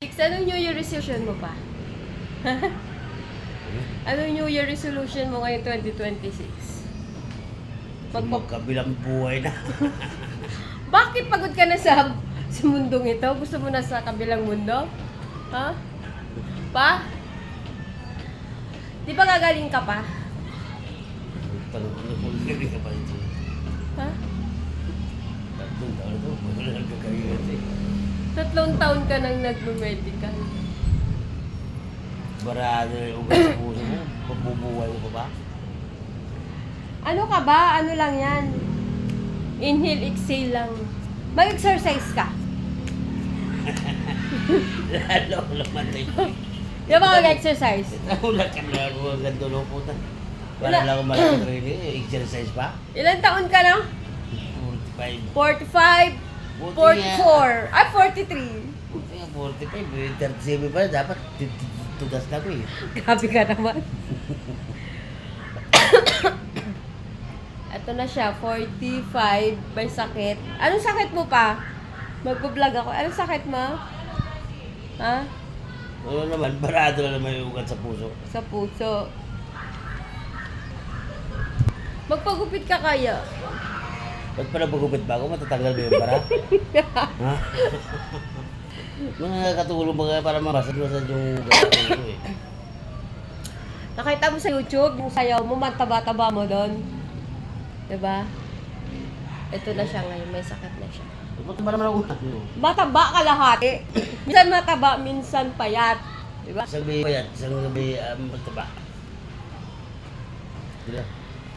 Anong New Year resolution mo pa? Anong New Year resolution mo ngayon 2026? Magkabilang buhay na. Bakit pagod ka na sa mundong ito? Gusto mo na sa kabilang mundo? Ha? Pa? Di ba gagaling ka pa? Tanong ko na kung galing ka pa ito. Ha? 3 taon ito, wala lang kakaingat eh. 3 taon ka nang nagme-medical. Barado yung ugat sa puso mo, pagbubuhay mo pa ba? Ano ka ba? Ano lang yan? Inhale, exhale lang. Mag-exercise ka. Lalo naman na yun. Di ba mag-exercise? Wala ka na mga ganito no puta. Wala. Wala lang ako malaking training, exercise pa. Ilan taon ka na? 45. 45, Buti 44, ay 43. Buti nga, 45, 37 pa na, dapat tugas na ko eh. Grabe ka naman. Ito na siya, 45, may sakit. Anong sakit mo pa? Magpo-vlog ako. Anong sakit mo? Ha? Ano naman, barado na naman yung ugat sa puso. Sa puso. Magpagupit ka kaya? Ba't pa napagupit ba ako? Matatanggal ba yung bara? Ha? Mga katulong ba kaya para mabasad-basad yung ugat sa puso eh. Nakita mo sa YouTube, yung sayaw mo, mataba-taba mo doon. Diba? Ito na siya ngayon, may sakit na siya. Ba't ba naman ako ugat mo? Mataba ka lahat eh. Minsan mataba, minsan payat. Diba? Isang gabi payat, isang gabi mataba. Diba?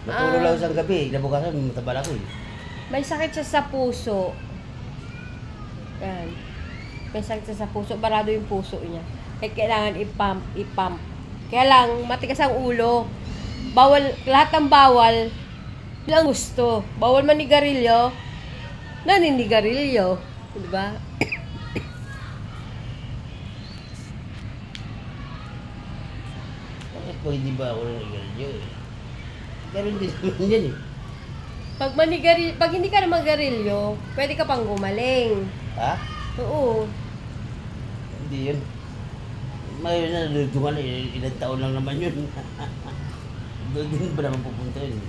Natulog lang isang gabi, nabukasan, mataba na ako eh. May sakit siya sa puso. Yan. May sakit siya sa puso. Barado yung puso niya. Kaya kailangan i-pump. Kaya lang, matigas ang ulo. Bawal, lahat ng bawal. Lang gusto. Bawal manigarilyo. Naninigarilyo. Diba? Bakit po hindi ba ako nag-garilyo eh? Pero hindi naman yan eh. Pag hindi ka na magarilyo, pwede ka pang gumaling. Ha? Oo. Hindi yun. Ngayon na, nadudungan na, ilang taon lang naman yun. Doon din ba naman pupunta yun?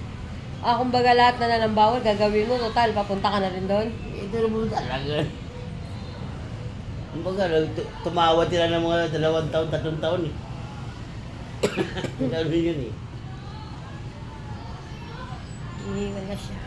Kumbaga lahat na ng bawal, gagawin mo. Total, papunta ka na rin doon. Ito naman talaga. Kumbaga, tumawad sila ng mga 2 taon, 3 taon eh. Gano'n yun eh. Iniwan na siya.